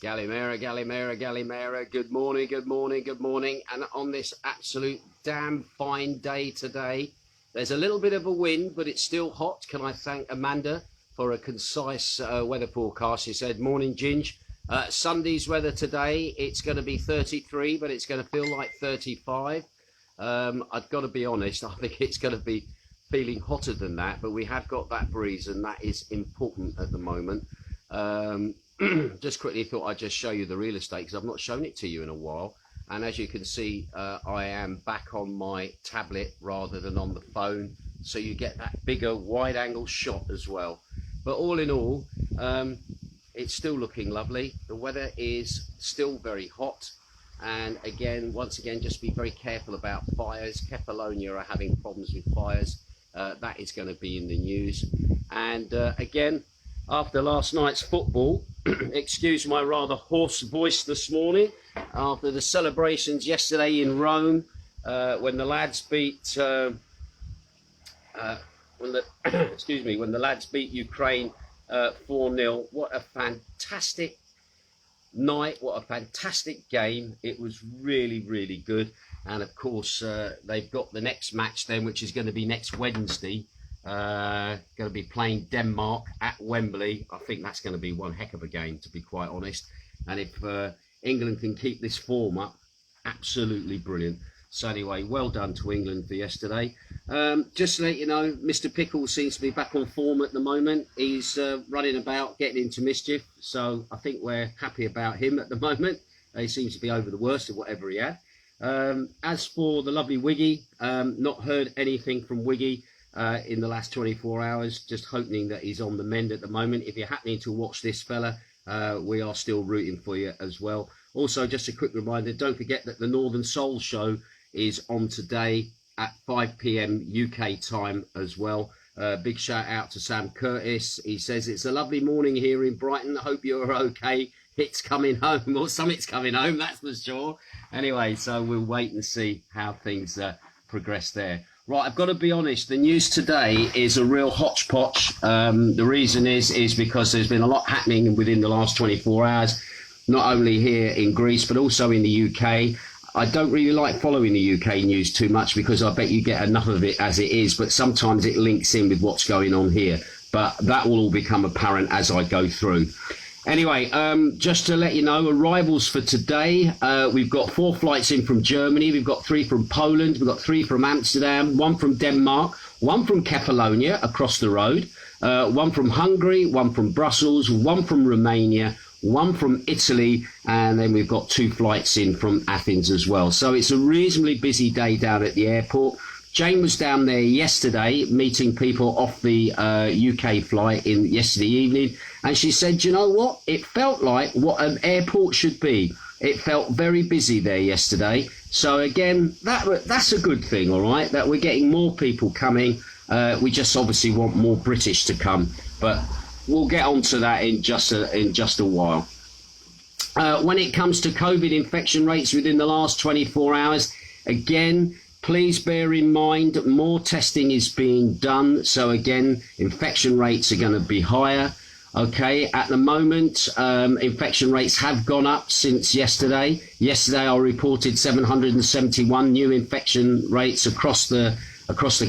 Galimera, Galimera, Galimera. Good morning, good morning, good morning. And on this absolute damn fine day today, there's a little bit of a wind, but it's still hot. Can I thank Amanda for a concise weather forecast? She said, morning, Ginge. Sunday's weather today, it's going to be 33, but it's going to feel like 35. I've got to be honest, I think it's going to be feeling hotter than that, but we have got that breeze, and that is important at the moment. Just quickly thought I'd just show you the real estate because I've not shown it to you in a while. And as you can see, I am back on my tablet rather than on the phone, so you get that bigger wide angle shot as well. But all in all, it's still looking lovely. The weather is still very hot, and again, once again, just be very careful about fires. Kefalonia are having problems with fires. That is going to be in the news. And again, after last night's football, excuse my rather hoarse voice this morning, after the celebrations yesterday in Rome, when the lads beat when the lads beat Ukraine 4-0. What a fantastic night, what a fantastic game. It was really, really good. And of course, they've got the next match then, which is going to be next Wednesday. Going to be playing Denmark at Wembley. I think that's going to be one heck of a game, to be quite honest. And if England can keep this form up, absolutely brilliant. So anyway, well done to England for yesterday. Just to let you know, Mr. Pickles seems to be back on form at the moment. He's running about, getting into mischief. So I think we're happy about him at the moment. He seems to be over the worst of whatever he had. As for the lovely Wiggy, not heard anything from Wiggy in the last 24 hours, just hoping that he's on the mend at the moment. If you're happening to watch this fella, we are still rooting for you as well. Also, just a quick reminder, don't forget that the Northern Soul show is on today at 5 p.m. UK time as well. Big shout out to Sam Curtis. He says, it's a lovely morning here in Brighton. I hope you're okay. It's coming home, or something's coming home, that's for sure. Anyway, so we'll wait and see how things progress there. Right, I've got to be honest, the news today is a real hodgepodge. The reason is because there's been a lot happening within the last 24 hours, not only here in Greece, but also in the UK. I don't really like following the UK news too much because I bet you get enough of it as it is, but sometimes it links in with what's going on here. But that will all become apparent as I go through. Anyway, just to let you know, arrivals for today, we've got 4 flights in from Germany, we've got 3 from Poland, we've got 3 from Amsterdam, 1 from Denmark, 1 from Kefalonia across the road, 1 from Hungary, 1 from Brussels, 1 from Romania, 1 from Italy, and then we've got 2 flights in from Athens as well. So it's a reasonably busy day down at the airport. Jane was down there yesterday meeting people off the UK flight yesterday evening, and she said, you know what, it felt like what an airport should be. It felt very busy there yesterday. So again, that's a good thing, all right, that we're getting more people coming. We just obviously want more British to come, but we'll get on to that in just a while. When it comes to COVID infection rates within the last 24 hours, again, please bear in mind more testing is being done. So again, infection rates are going to be higher. Okay, at the moment, infection rates have gone up since yesterday. Yesterday, I reported 771 new infection rates across the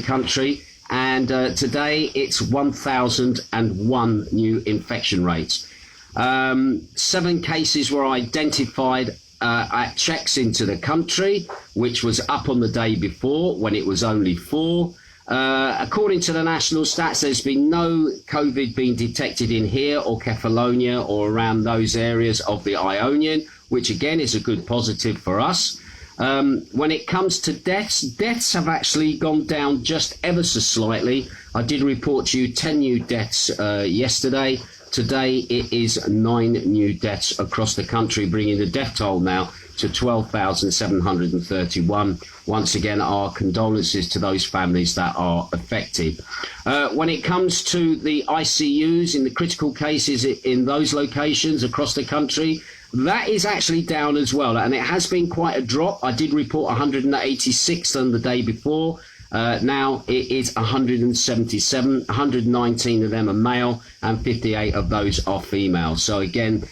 country. And today it's 1,001 new infection rates. 7 cases were identified at checks into the country, which was up on the day before when it was only 4. According to the national stats, there's been no COVID being detected in here or Kefalonia or around those areas of the Ionian, which again is a good positive for us. When it comes to deaths have actually gone down just ever so slightly. I did report to you 10 new deaths yesterday. Today it is 9 new deaths across the country, bringing the death toll now to 12,731. Once again, our condolences to those families that are affected. When it comes to the ICUs in the critical cases in those locations across the country, that is actually down as well, and it has been quite a drop. I did report 186 on the day before. Now it is 177, 119 of them are male and 58 of those are female. So again,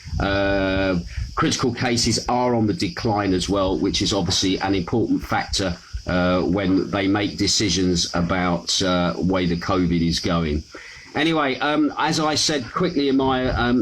critical cases are on the decline as well, which is obviously an important factor when they make decisions about way the COVID is going. Anyway, as I said quickly in my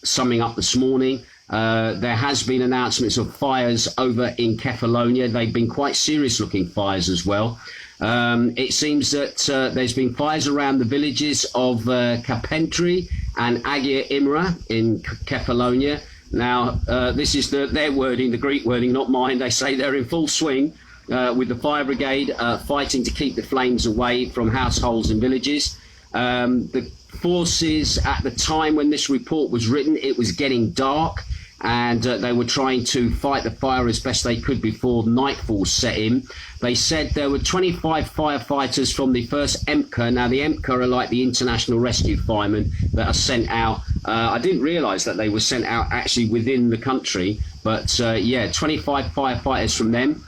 summing up this morning, there has been announcements of fires over in Kefalonia. They've been quite serious-looking fires as well. It seems that there's been fires around the villages of Kapandriti and Agia Irini in Kefalonia. Now, this is their wording, the Greek wording, not mine. They say they're in full swing with the fire brigade fighting to keep the flames away from households and villages. The forces, at the time when this report was written, it was getting dark, and they were trying to fight the fire as best they could before nightfall set in. They said there were 25 firefighters from the first EMCA. Now, the EMCA are like the International Rescue Firemen that are sent out. I didn't realise that they were sent out actually within the country, but yeah, 25 firefighters from them.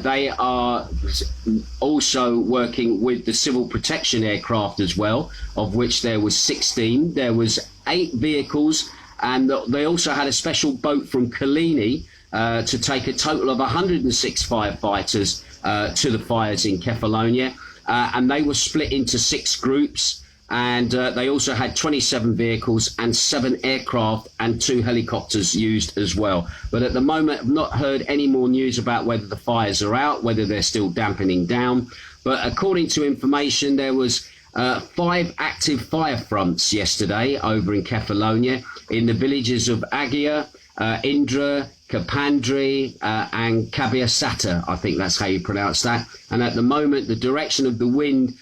They are also working with the civil protection aircraft as well, of which there was 16. There was 8 vehicles, and they also had a special boat from Kefalonia to take a total of 106 firefighters to the fires in Kefalonia, and they were split into 6 groups. And they also had 27 vehicles and 7 aircraft and 2 helicopters used as well. But at the moment, I've not heard any more news about whether the fires are out, whether they're still dampening down. But according to information, there was 5 active fire fronts yesterday over in Kefalonia in the villages of Agia, Indra, Kapandriti and Kabiasata. I think that's how you pronounce that. And at the moment, the direction of the wind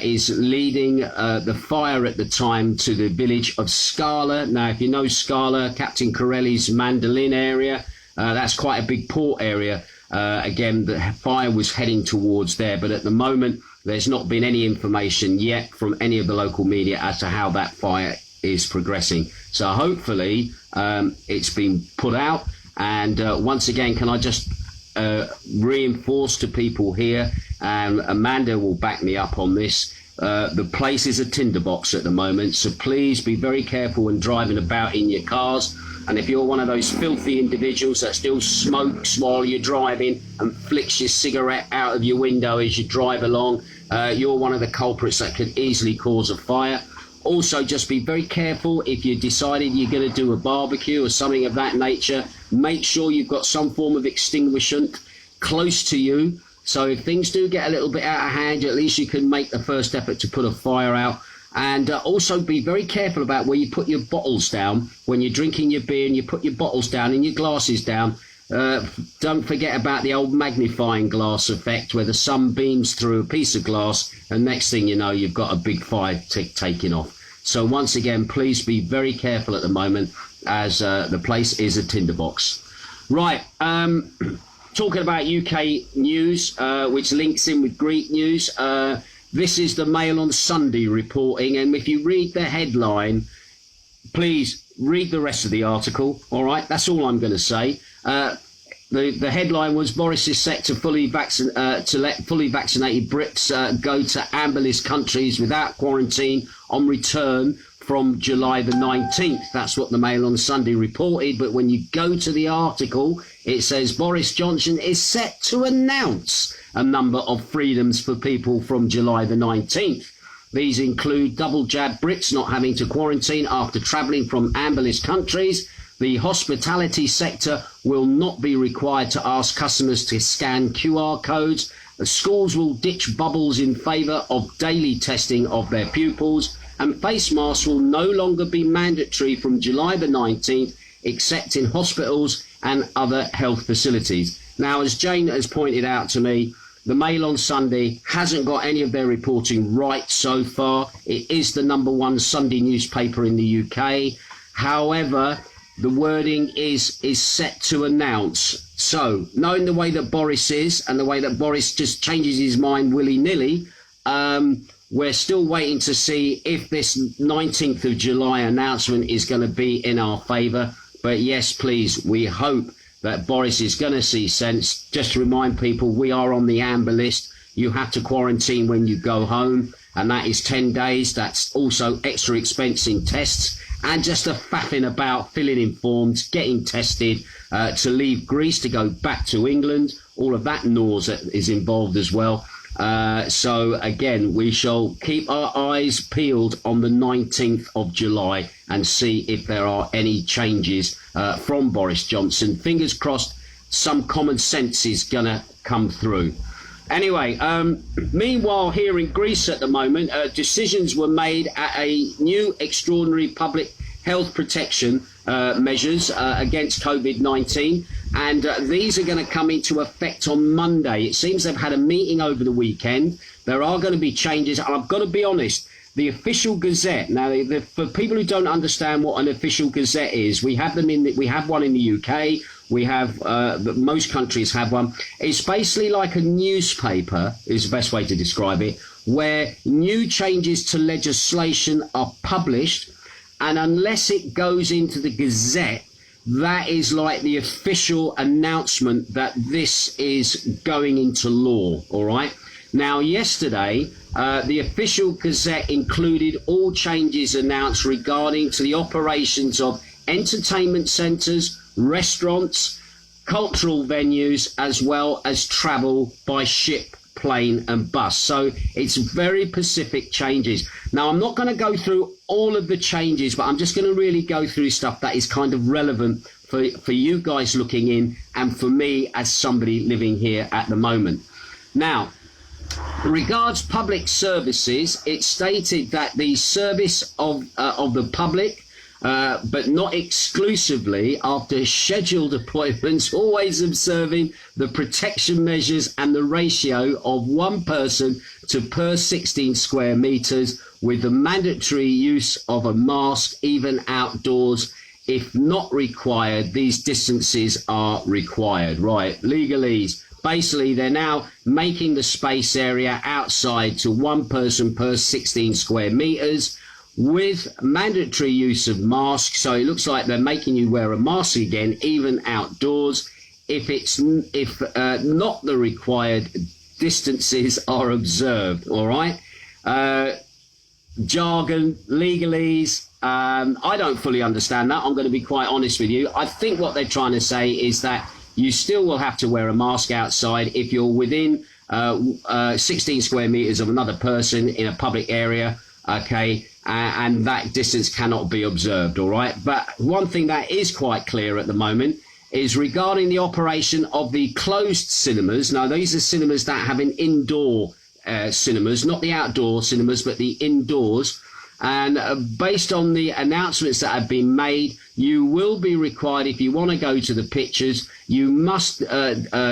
is leading the fire at the time to the village of Scala. Now, if you know Scala, Captain Corelli's Mandolin area, that's quite a big port area. Again, the fire was heading towards there, but at the moment, there's not been any information yet from any of the local media as to how that fire is progressing. So hopefully it's been put out. And once again, can I just reinforce to people here, and Amanda will back me up on this, the place is a tinderbox at the moment, so please be very careful when driving about in your cars. And if you're one of those filthy individuals that still smokes while you're driving and flicks your cigarette out of your window as you drive along, you're one of the culprits that could easily cause a fire. Also, just be very careful if you decided you're going to do a barbecue or something of that nature. Make sure you've got some form of extinguishant close to you. So if things do get a little bit out of hand, at least you can make the first effort to put a fire out. And also be very careful about where you put your bottles down. When you're drinking your beer and you put your bottles down and your glasses down, don't forget about the old magnifying glass effect where the sun beams through a piece of glass and next thing you know, you've got a big fire taking off. So once again, please be very careful at the moment as the place is a tinderbox. Right, talking about UK news, which links in with Greek news. This is the Mail on Sunday reporting, and if you read the headline, please read the rest of the article. All right, that's all I'm going to say. The headline was Boris is set to let fully vaccinated Brits go to amber list countries without quarantine on return from July the 19th. That's what the Mail on Sunday reported. But when you go to the article, it says Boris Johnson is set to announce a number of freedoms for people from July the 19th. These include double jab Brits not having to quarantine after travelling from amber list countries. The hospitality sector will not be required to ask customers to scan QR codes. The schools will ditch bubbles in favour of daily testing of their pupils. And face masks will no longer be mandatory from July the 19th, except in hospitals and other health facilities. Now, as Jane has pointed out to me, the Mail on Sunday hasn't got any of their reporting right so far. It is the #1 Sunday newspaper in the UK. However, the wording is set to announce. So, knowing the way that Boris is and the way that Boris just changes his mind willy-nilly, we're still waiting to see if this 19th of July announcement is going to be in our favour. But yes, please, we hope that Boris is going to see sense. Just to remind people, we are on the amber list. You have to quarantine when you go home, and that is 10 days. That's also extra expense in tests and just a faffing about, filling in forms, getting tested to leave Greece, to go back to England. All of that nausea is involved as well. So again, we shall keep our eyes peeled on the 19th of July and see if there are any changes from Boris Johnson. Fingers crossed some common sense is going to come through. Anyway, meanwhile, here in Greece at the moment, decisions were made at a new extraordinary public health protection measures against COVID-19. And these are going to come into effect on Monday. It seems they've had a meeting over the weekend. There are going to be changes. And I've got to be honest, the official gazette. Now, for people who don't understand what an official gazette is, we have one in the UK. We have, most countries have one. It's basically like a newspaper, is the best way to describe it, where new changes to legislation are published. And unless it goes into the gazette, that is like the official announcement that this is going into law, all right? Now, yesterday, the official gazette included all changes announced regarding to the operations of entertainment centres, restaurants, cultural venues, as well as travel by ship, plane and bus. So it's very specific changes. Now, I'm not going to go through all of the changes, but I'm just going to really go through stuff that is kind of relevant for you guys looking in and for me as somebody living here at the moment. Now, regards public services, it stated that the service of the public, but not exclusively, after scheduled appointments, always observing the protection measures and the ratio of one person to per 16 square metres, with the mandatory use of a mask even outdoors. If not required, these distances are required. Right, legalese. Basically, they're now making the space area outside to one person per 16 square metres, with mandatory use of masks. So it looks like they're making you wear a mask again, even outdoors. If not the required distances are observed, all right? Jargon, legalese, I don't fully understand that. I'm going to be quite honest with you. I think what they're trying to say is that you still will have to wear a mask outside if you're within 16 square metres of another person in a public area, okay? And that distance cannot be observed, all right? But one thing that is quite clear at the moment is regarding the operation of the closed cinemas. Now, these are cinemas that have an indoor cinemas, not the outdoor cinemas, but the indoors. And based on the announcements that have been made, you will be required, if you want to go to the pictures, you must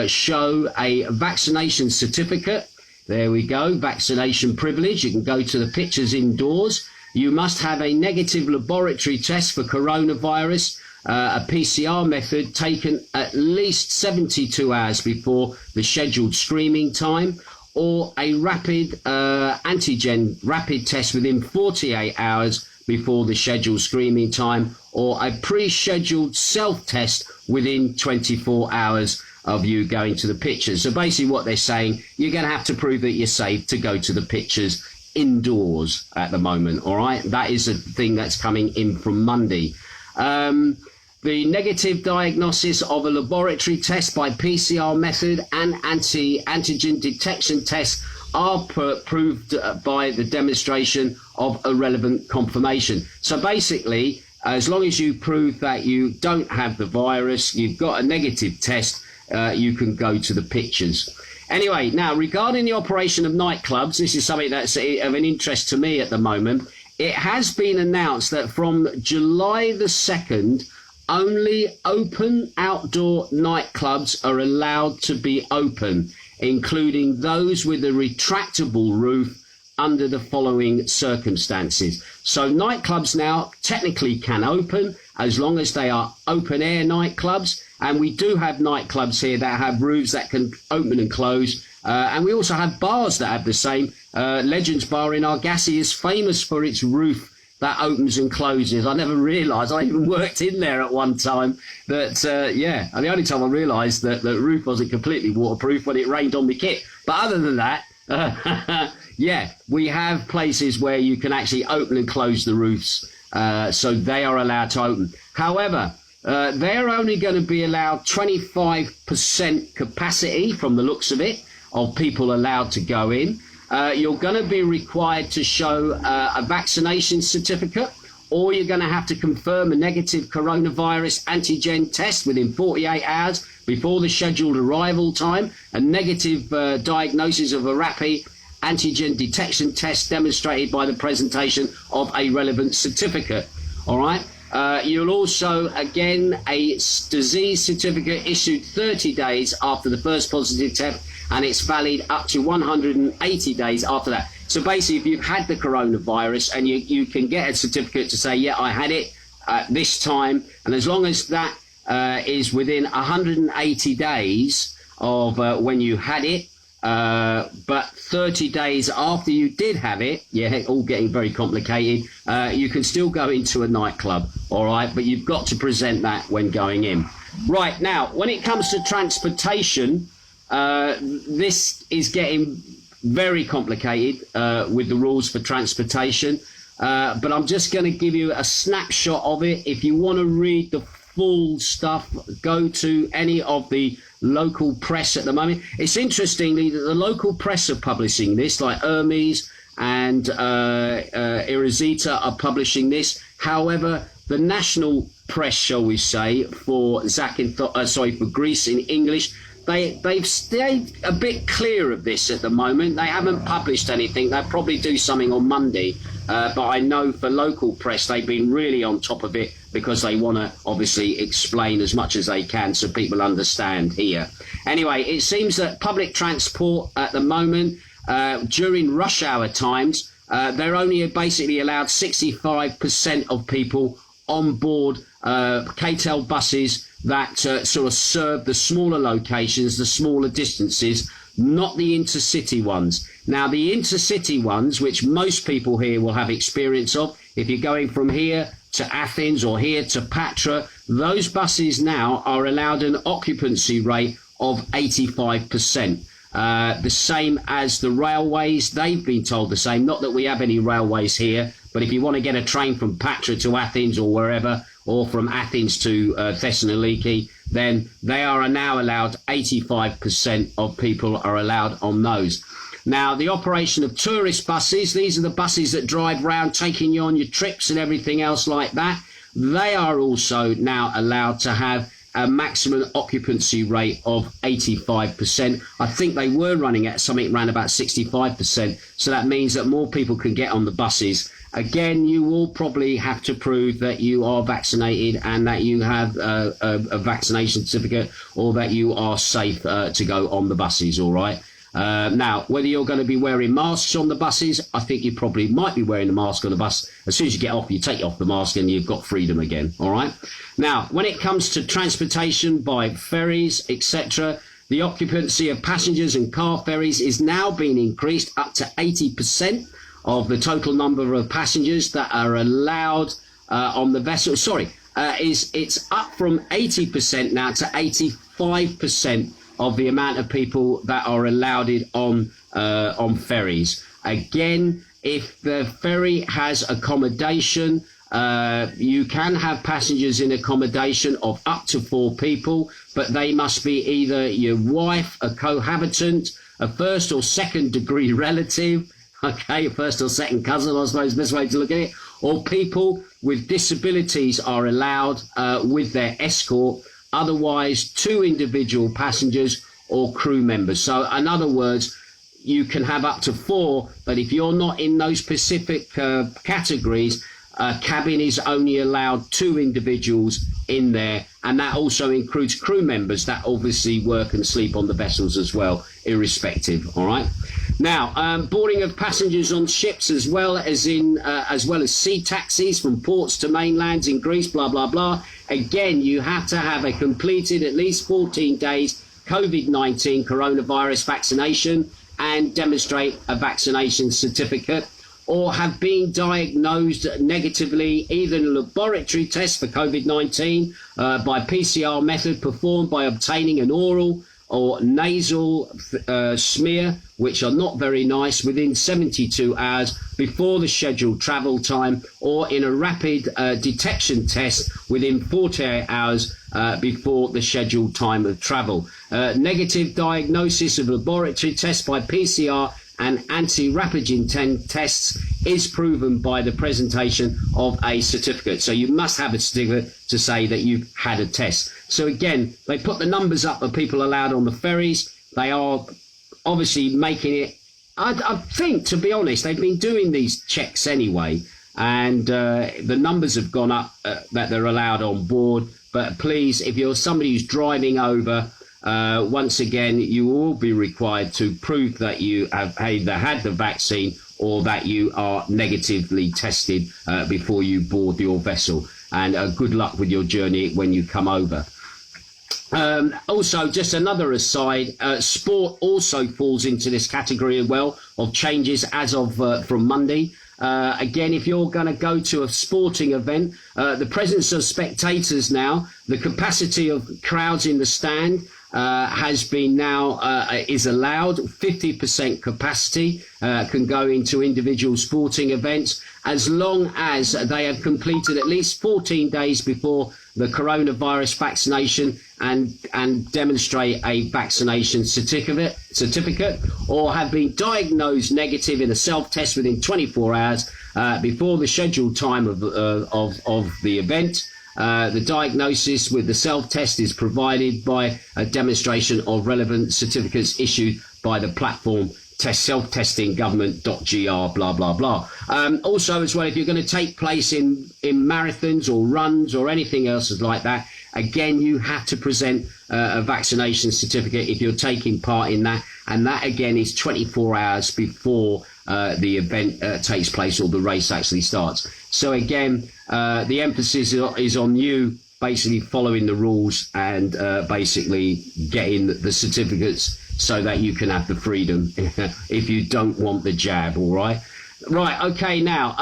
show a vaccination certificate. There we go, vaccination privilege. You can go to the pictures indoors. You must have a negative laboratory test for coronavirus, a PCR method taken at least 72 hours before the scheduled screening time, or a rapid antigen rapid test within 48 hours before the scheduled screening time, or a pre-scheduled self-test within 24 hours of you going to the pictures. So basically what they're saying, you're going to have to prove that you're safe to go to the pictures indoors at the moment, all right? That is a thing that's coming in from Monday. The negative diagnosis of a laboratory test by PCR method and antigen detection tests are proved by the demonstration of a relevant confirmation. So basically, as long as you prove that you don't have the virus, you've got a negative test, you can go to the pictures. Anyway, now regarding the operation of nightclubs, this is something that's of an interest to me at the moment. It has been announced that from July the 2nd, only open outdoor nightclubs are allowed to be open, including those with a retractable roof under the following circumstances. So nightclubs now technically can open as long as they are open air nightclubs. And we do have nightclubs here that have roofs that can open and close. And we also have bars that have the same. Legends Bar in Argosy is famous for its roof that opens and closes. I never realised. I even worked in there at one time. That and the only time I realised that the roof wasn't completely waterproof when it rained on the kit. But other than that, we have places where you can actually open and close the roofs, so they are allowed to open. However, they're only going to be allowed 25% capacity from the looks of it, of people allowed to go in. You're going to be required to show a vaccination certificate, or you're going to have to confirm a negative coronavirus antigen test within 48 hours before the scheduled arrival time, a negative diagnosis of a rapid antigen detection test demonstrated by the presentation of a relevant certificate. All right. You'll also, again, a disease certificate issued 30 days after the first positive test, and it's valid up to 180 days after that. So basically, if you've had the coronavirus, and you can get a certificate to say, yeah, I had it at this time, and as long as that is within 180 days of when you had it, but 30 days after you did have it, all getting very complicated, you can still go into a nightclub, all right, but you've got to present that when going in. Right, now, when it comes to transportation, this is getting very complicated with the rules for transportation, but I'm just going to give you a snapshot of it. If you want to read the full stuff, go to any of the local press at the moment. It's interestingly that the local press are publishing this, like Hermes and Irizita are publishing this. However, the national press, shall we say, for Zakynthos, for Greece in English, they've stayed a bit clear of this at the moment. They haven't published anything. They'll probably do something on Monday. But I know for local press, they've been really on top of it because they want to obviously explain as much as they can so people understand here. Anyway, it seems that public transport at the moment, during rush hour times, they're only basically allowed 65% of people on board KTEL buses that sort of serve the smaller locations, the smaller distances, not the intercity ones. Now, the intercity ones, which most people here will have experience of, if you're going from here to Athens or here to Patra, those buses now are allowed an occupancy rate of 85%. The same as the railways, they've been told the same. Not that we have any railways here, but if you want to get a train from Patra to Athens or wherever, or from Athens to Thessaloniki, then they are now allowed 85% of people are allowed on those. Now, the operation of tourist buses, these are the buses that drive round taking you on your trips and everything else like that. They are also now allowed to have a maximum occupancy rate of 85%. I think they were running at something around about 65%. So that means that more people can get on the buses. Again, you will probably have to prove that you are vaccinated and that you have a vaccination certificate, or that you are safe to go on the buses, all right? Now, whether you're going to be wearing masks on the buses, I think you probably might be wearing a mask on the bus. As soon as you get off, you take off the mask and you've got freedom again, all right? Now, when it comes to transportation by ferries, etc., the occupancy of passengers and car ferries is now being increased up to 80% of the total number of passengers that are allowed on the vessel. It's up from 80% now to 85% of the amount of people that are allowed on ferries. Again, if the ferry has accommodation, you can have passengers in accommodation of up to 4 people, but they must be either your wife, a cohabitant, a first or second degree relative, okay, first or second cousin, I suppose, best way to look at it, or people with disabilities are allowed with their escort. Otherwise, 2 individual passengers or crew members. So in other words, you can have up to 4, but if you're not in those specific categories, cabin is only allowed 2 individuals in there, and that also includes crew members that obviously work and sleep on the vessels as well, irrespective. All right. Now, boarding of passengers on ships as well as sea taxis from ports to mainlands in Greece, blah blah blah. Again, you have to have a completed at least 14 days COVID-19 coronavirus vaccination and demonstrate a vaccination certificate. or have been diagnosed negatively, either in a laboratory test for COVID-19 by PCR method performed by obtaining an oral or nasal smear, which are not very nice, within 72 hours before the scheduled travel time, or in a rapid detection test within 48 hours before the scheduled time of travel. Negative diagnosis of laboratory test by PCR and anti-rapid tests is proven by the presentation of a certificate. So you must have a certificate to say that you've had a test. So again, they put the numbers up of people allowed on the ferries. They are obviously making it, I think, to be honest, they've been doing these checks anyway, and the numbers have gone up that they're allowed on board. But please, if you're somebody who's driving over, once again, you will be required to prove that you have either had the vaccine or that you are negatively tested before you board your vessel. And good luck with your journey when you come over. Also, just another aside, sport also falls into this category as well of changes as of from Monday. Again, if you're going to go to a sporting event, the presence of spectators now, the capacity of crowds in the stand has been now is allowed. 50% capacity can go into individual sporting events, as long as they have completed at least 14 days before the coronavirus vaccination and demonstrate a vaccination certificate, or have been diagnosed negative in a self-test within 24 hours before the scheduled time of the event. The diagnosis with the self-test is provided by a demonstration of relevant certificates issued by the platform self-testing government.gr, blah, blah, blah. Also, as well, if you're going to take place in marathons or runs or anything else like that, again, you have to present a vaccination certificate if you're taking part in that. And that, again, is 24 hours before the event takes place or the race actually starts. So, again, the emphasis is on you basically following the rules and basically getting the certificates so that you can have the freedom if you don't want the jab, all right? Right, okay, now,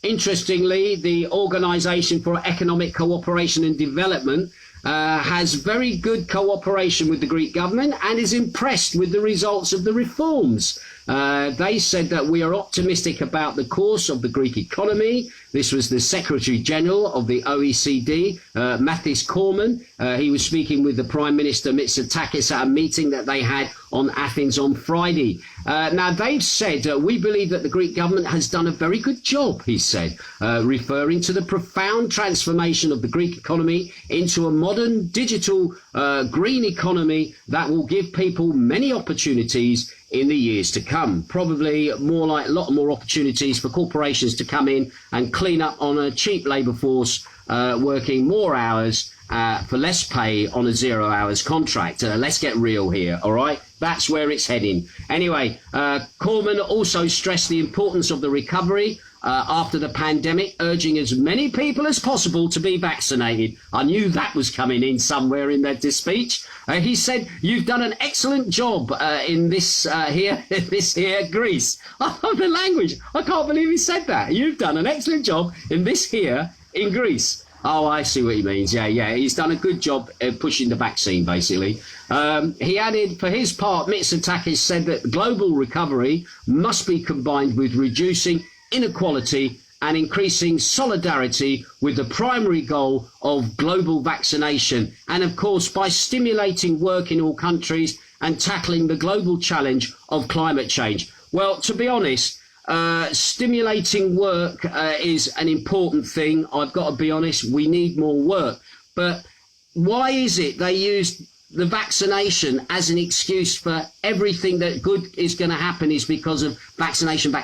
interestingly, the Organisation for Economic Cooperation and Development has very good cooperation with the Greek government and is impressed with the results of the reforms. They said that we are optimistic about the course of the Greek economy. This was the Secretary General of the OECD, Mathis Korman. He was speaking with the Prime Minister Mitsotakis at a meeting that they had on Athens on Friday. Now, they've said, we believe that the Greek government has done a very good job, he said, referring to the profound transformation of the Greek economy into a modern digital green economy that will give people many opportunities in the years to come. Probably more like a lot more opportunities for corporations to come in and clean up on a cheap labour force, working more hours for less pay on a 0 hours contract. Let's get real here, all right? That's where it's heading. Anyway, Cormann also stressed the importance of the recovery after the pandemic, urging as many people as possible to be vaccinated. I knew that was coming in somewhere in their speech. He said, "You've done an excellent job in this here Greece." Oh, the language! I can't believe he said that. You've done an excellent job in this here in Greece. Oh, I see what he means. Yeah. He's done a good job pushing the vaccine, basically. He added, for his part, Mitsotakis said that global recovery must be combined with reducing inequality and increasing solidarity with the primary goal of global vaccination. And, of course, by stimulating work in all countries and tackling the global challenge of climate change. Well, to be honest, stimulating work is an important thing. I've got to be honest, we need more work. But why is it they use the vaccination as an excuse for everything that good is going to happen is because of vaccination?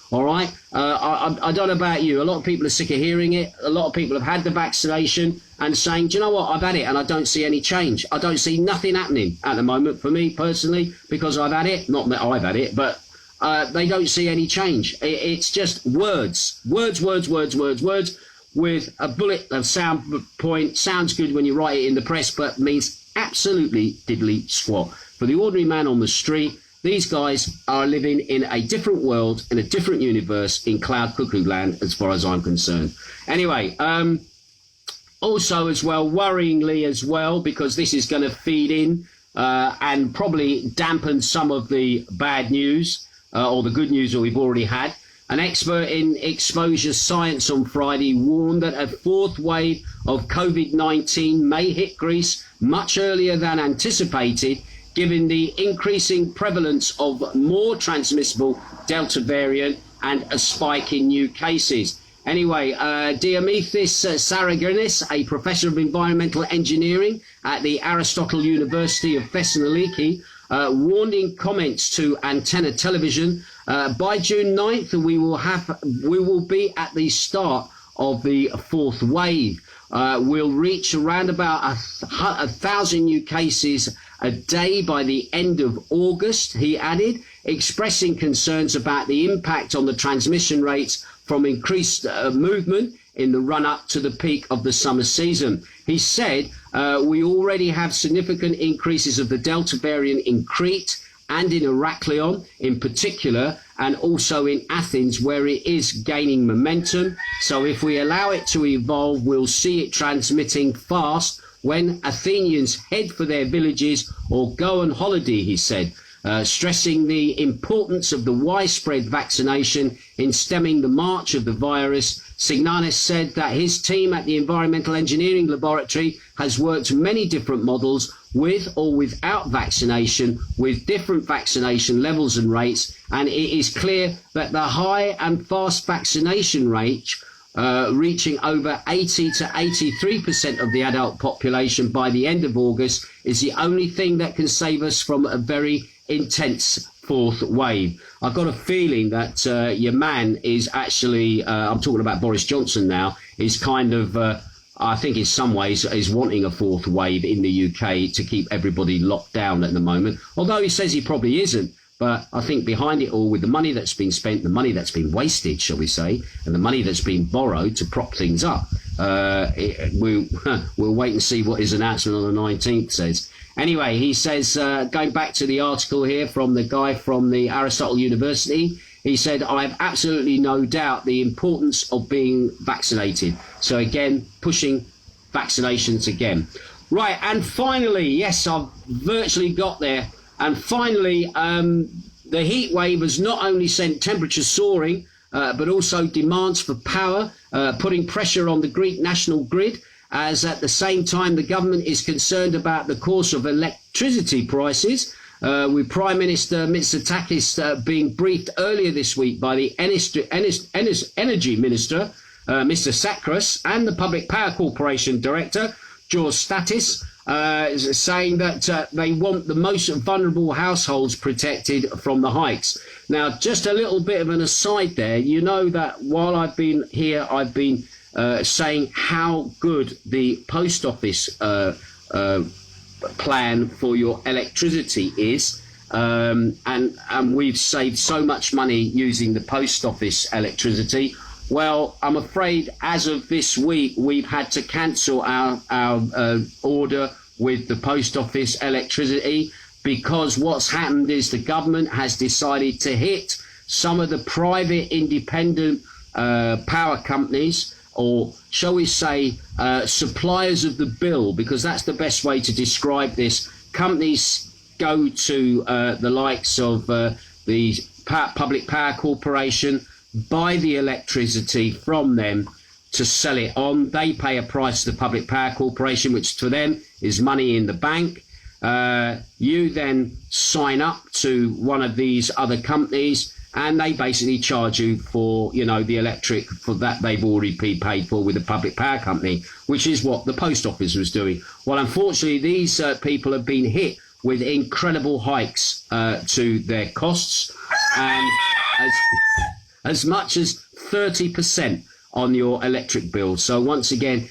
All right? I don't know about you. A lot of people are sick of hearing it. A lot of people have had the vaccination and saying, do you know what? I've had it and I don't see any change. I don't see nothing happening at the moment for me personally because I've had it. Not that I've had it, but they don't see any change. It's just words with a bullet of sound point. Sounds good when you write it in the press, but means absolutely diddly squat. For the ordinary man on the street, these guys are living in a different world, in a different universe, in cloud cuckoo land, as far as I'm concerned. Anyway, also as well, worryingly as well, because this is going to feed in and probably dampen some of the bad news or the good news that we've already had. An expert in exposure science on Friday warned that a fourth wave of COVID-19 may hit Greece much earlier than anticipated, given the increasing prevalence of more transmissible Delta variant and a spike in new cases. Anyway, Diomethis Saraginis, a professor of environmental engineering at the Aristotle University of Thessaloniki, warned in comments to Antenna Television, by June 9th, we will be at the start of the fourth wave. We'll reach around about 1,000 new cases a day by the end of August, he added, expressing concerns about the impact on the transmission rates from increased movement in the run-up to the peak of the summer season. He said, we already have significant increases of the Delta variant in Crete and in Heraklion in particular, and also in Athens, where it is gaining momentum. So if we allow it to evolve, we'll see it transmitting fast when Athenians head for their villages or go on holiday, he said, stressing the importance of the widespread vaccination in stemming the march of the virus. Signanis said that his team at the Environmental Engineering Laboratory has worked many different models with or without vaccination, with different vaccination levels and rates, and it is clear that the high and fast vaccination rate, reaching over 80 to 83% of the adult population by the end of August, is the only thing that can save us from a very intense fourth wave. I've got a feeling that your man is actually, I'm talking about Boris Johnson now, is kind of, I think in some ways, is wanting a fourth wave in the UK to keep everybody locked down at the moment. Although he says he probably isn't. But I think behind it all, with the money that's been spent, the money that's been wasted, shall we say, and the money that's been borrowed to prop things up, we'll wait and see what his announcement on the 19th says. Anyway, he says, going back to the article here from the guy from the Aristotle University, he said, I have absolutely no doubt the importance of being vaccinated. So again, pushing vaccinations again. Right, and finally, yes, I've virtually got there. And finally, the heat wave has not only sent temperatures soaring, but also demands for power, putting pressure on the Greek national grid, as at the same time the government is concerned about the course of electricity prices, with Prime Minister Mitsotakis being briefed earlier this week by the Energy Minister, Mr. Sakras, and the Public Power Corporation Director, George Statis, saying that they want the most vulnerable households protected from the hikes. Now, just a little bit of an aside there. You know that while I've been here, I've been saying how good the post office plan for your electricity is. And we've saved so much money using the post office electricity. Well, I'm afraid as of this week, we've had to cancel our order with the post office electricity, because what's happened is the government has decided to hit some of the private independent power companies, or shall we say suppliers of the bill, because that's the best way to describe this. Companies go to the likes of the Public Power Corporation, buy the electricity from them to sell it on. They pay a price to the Public Power Corporation, which to them is money in the bank. You then sign up to one of these other companies, and they basically charge you for, you know, the electric for that they've already paid for with the Public Power Company, which is what the post office was doing. Well, unfortunately, these people have been hit with incredible hikes to their costs, and as much as 30% on your electric bill. So once again,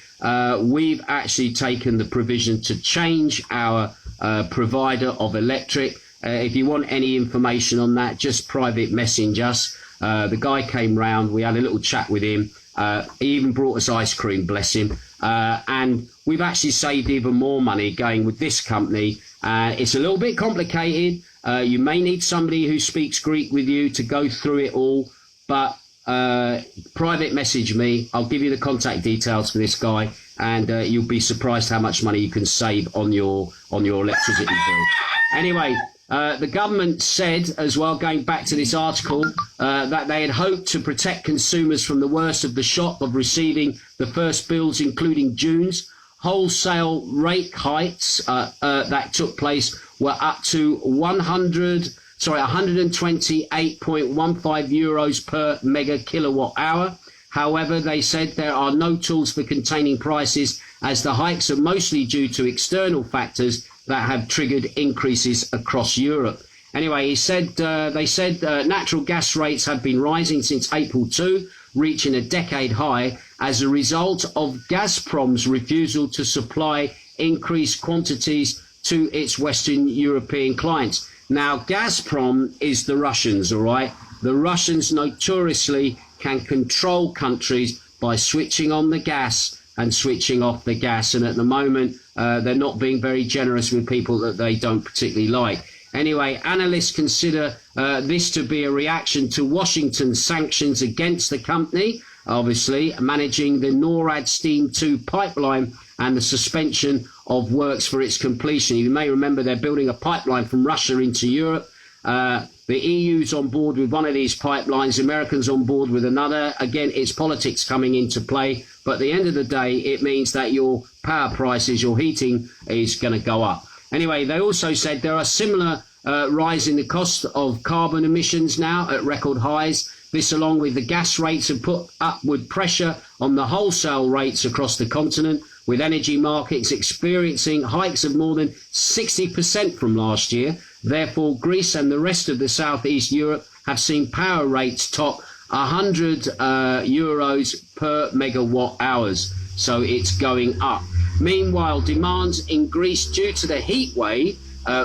we've actually taken the provision to change our provider of electric. If you want any information on that, just private message us. The guy came round, we had a little chat with him. He even brought us ice cream, bless him. And we've actually saved even more money going with this company. It's a little bit complicated. You may need somebody who speaks Greek with you to go through it all, but private message me. I'll give you the contact details for this guy, and you'll be surprised how much money you can save on your electricity bill. Anyway, the government said as well, going back to this article, that they had hoped to protect consumers from the worst of the shock of receiving the first bills, including June's. Wholesale rate hikes that took place were up to 128.15 euros per mega kilowatt hour. However, they said there are no tools for containing prices, as the hikes are mostly due to external factors that have triggered increases across Europe. Anyway, they said natural gas rates have been rising since April 2, reaching a decade high as a result of Gazprom's refusal to supply increased quantities to its Western European clients. Now, Gazprom is the Russians, all right? The Russians notoriously can control countries by switching on the gas and switching off the gas. And at the moment, they're not being very generous with people that they don't particularly like. Anyway, analysts consider this to be a reaction to Washington's sanctions against the company, obviously, managing the NORAD Stream 2 pipeline and the suspension of works for its completion. You may remember they're building a pipeline from Russia into Europe. The EU's on board with one of these pipelines, Americans on board with another. Again, it's politics coming into play. But at the end of the day, it means that your power prices, your heating is going to go up. Anyway, they also said there are similar rise in the cost of carbon emissions now at record highs. This, along with the gas rates, have put upward pressure on the wholesale rates across the continent, with energy markets experiencing hikes of more than 60% from last year. Therefore, Greece and the rest of the southeast Europe have seen power rates top 100 euros per megawatt hours. So it's going up. Meanwhile, demands in Greece due to the heat wave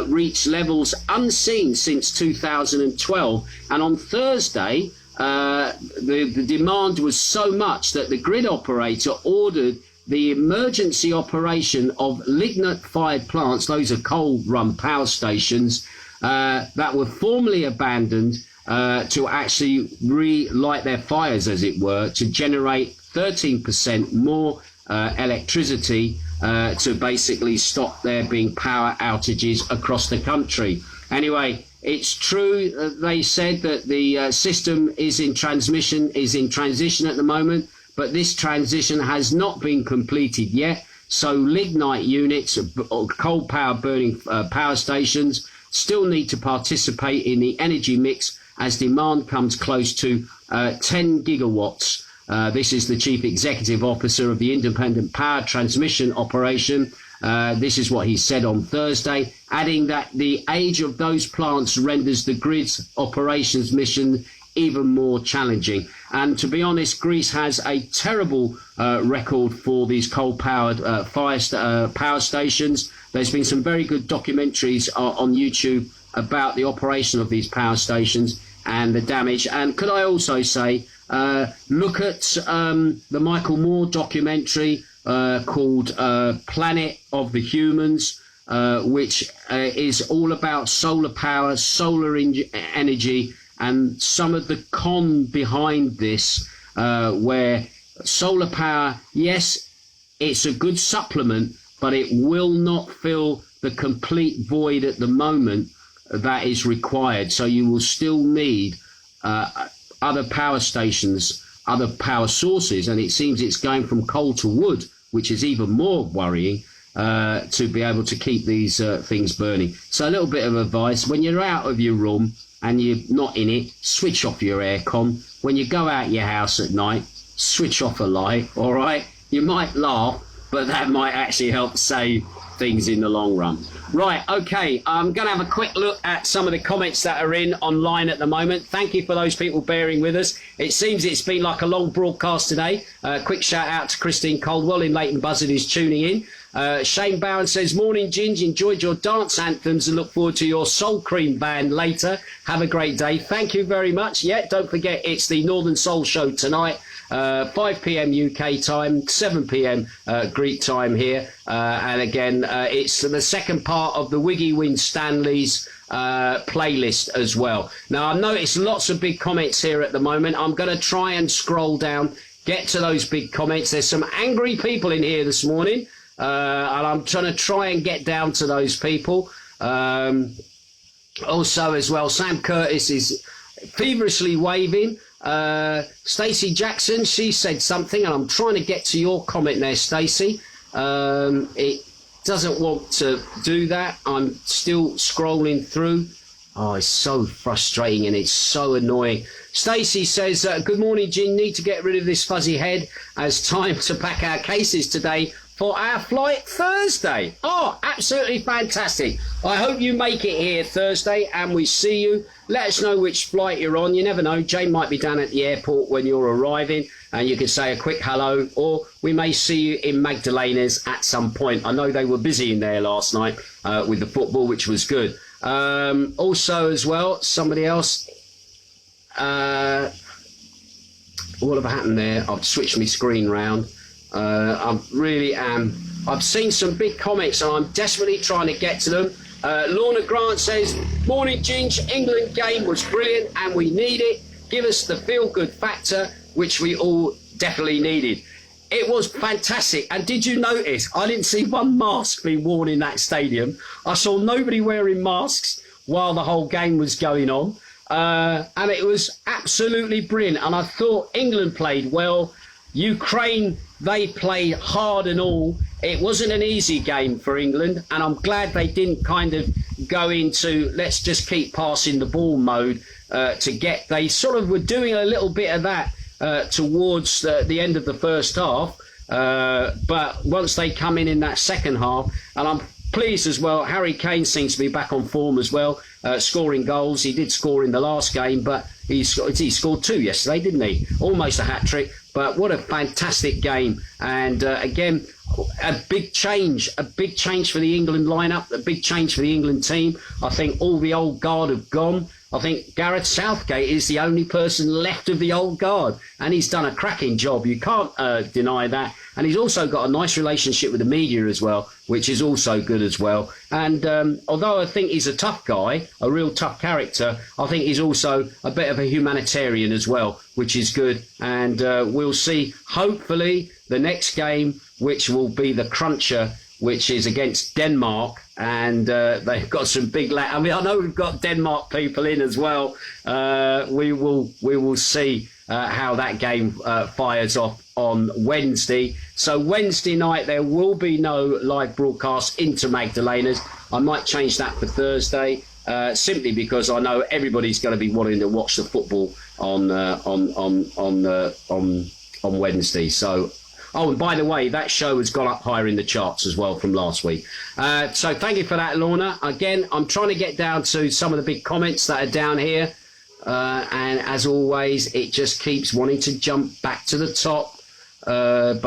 reached levels unseen since 2012. And on Thursday, the demand was so much that the grid operator ordered the emergency operation of lignite-fired plants, those are coal-run power stations, that were formerly abandoned to actually relight their fires, as it were, to generate 13% more electricity to basically stop there being power outages across the country. Anyway, it's true, they said that the system is in transition at the moment, but this transition has not been completed yet. So lignite units, or coal power burning power stations, still need to participate in the energy mix as demand comes close to 10 gigawatts. This is the Chief Executive Officer of the Independent Power Transmission Operation. This is what he said on Thursday, adding that the age of those plants renders the grid's operations mission even more challenging. And to be honest, Greece has a terrible record for these coal-powered power stations. There's been some very good documentaries on YouTube about the operation of these power stations and the damage. And could I also say, look at the Michael Moore documentary called Planet of the Humans, which is all about solar power, solar energy, and some of the con behind this, where solar power, yes, it's a good supplement, but it will not fill the complete void at the moment that is required. So you will still need other power stations, other power sources, and it seems it's going from coal to wood, which is even more worrying, to be able to keep these things burning. So a little bit of advice: when you're out of your room and you're not in it, switch off your aircon. When you go out your house at night, switch off a light, all right? You might laugh, but that might actually help save things in the long run. Right, okay, I'm going to have a quick look at some of the comments that are in online at the moment. Thank you for those people bearing with us. It seems it's been like a long broadcast today. Quick shout out to Christine Coldwell in Leighton Buzzard who's tuning in. Shane Bowen says, morning Ginge, enjoyed your dance anthems and look forward to your Soul Cream band later. Have a great day. Thank you very much. Yeah, don't forget it's the Northern Soul Show tonight. 5 p.m. UK time, 7 p.m. Greek time here. And again, it's the second part of the Wiggy Win Stanley's playlist as well. Now, I've noticed lots of big comments here at the moment. I'm going to try and scroll down, get to those big comments. There's some angry people in here this morning, and I'm trying to get down to those people. Also, as well, Sam Curtis is feverishly waving. Stacey Jackson, she said something, and I'm trying to get to your comment there, Stacey. It doesn't want to do that. I'm still scrolling through. Oh, it's so frustrating and it's so annoying. Stacey says, good morning, Ginge. Need to get rid of this fuzzy head as time to pack our cases today for our flight Thursday. Oh, absolutely fantastic. I hope you make it here Thursday and we see you. Let us know which flight you're on. You never know. Jane might be down at the airport when you're arriving and you can say a quick hello, or we may see you in Magdalena's at some point. I know they were busy in there last night with the football, which was good. Also as well, somebody else, what have happened there? I've switched my screen round. I've seen some big comments and I'm desperately trying to get to them. Lorna Grant says, morning Ginge, England game was brilliant and we need it. Give us the feel-good factor, which we all definitely needed. It was fantastic. And did you notice, I didn't see one mask being worn in that stadium. I saw nobody wearing masks while the whole game was going on. And it was absolutely brilliant. And I thought England played well. Ukraine, they played hard and all. It wasn't an easy game for England, and I'm glad they didn't kind of go into let's just keep passing the ball mode they sort of were doing a little bit of that towards the end of the first half, but once they come in that second half, and I'm pleased as well, Harry Kane seems to be back on form as well, scoring goals. He did score in the last game, but he scored 2 yesterday, didn't he? Almost a hat-trick. But what a fantastic game. And again, a big change for the England lineup, a big change for the England team. I think all the old guard have gone. I think Gareth Southgate is the only person left of the old guard, and he's done a cracking job. You can't deny that. And he's also got a nice relationship with the media as well, which is also good as well. And although I think he's a tough guy, a real tough character, I think he's also a bit of a humanitarian as well, which is good. And we'll see, hopefully, the next game, which will be the cruncher, which is against Denmark, and they've got some big. I know we've got Denmark people in as well. We will see how that game fires off on Wednesday. So Wednesday night there will be no live broadcast into Magdalena's. I might change that for Thursday, simply because I know everybody's going to be wanting to watch the football on Wednesday. So. Oh, and by the way, that show has gone up higher in the charts as well from last week. So thank you for that, Lorna. Again, I'm trying to get down to some of the big comments that are down here. And as always, it just keeps wanting to jump back to the top. Right,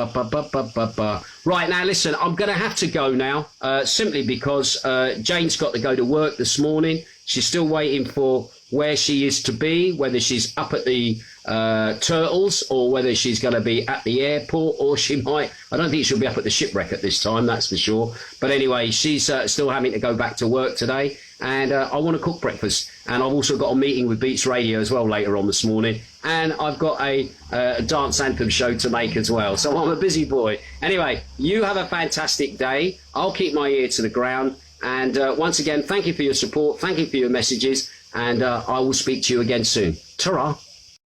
now, listen, I'm going to have to go now, simply because Jane's got to go to work this morning. She's still waiting for where she is to be, whether she's up at the Turtles or whether she's going to be at the airport, or she might, I don't think she'll be up at the shipwreck at this time, that's for sure. But anyway, she's still having to go back to work today, and I want to cook breakfast. And I've also got a meeting with Beats Radio as well later on this morning, and I've got a dance anthem show to make as well. So I'm a busy boy. Anyway, you have a fantastic day. I'll keep my ear to the ground. And once again, thank you for your support. Thank you for your messages. And I will speak to you again soon. Ta-ra.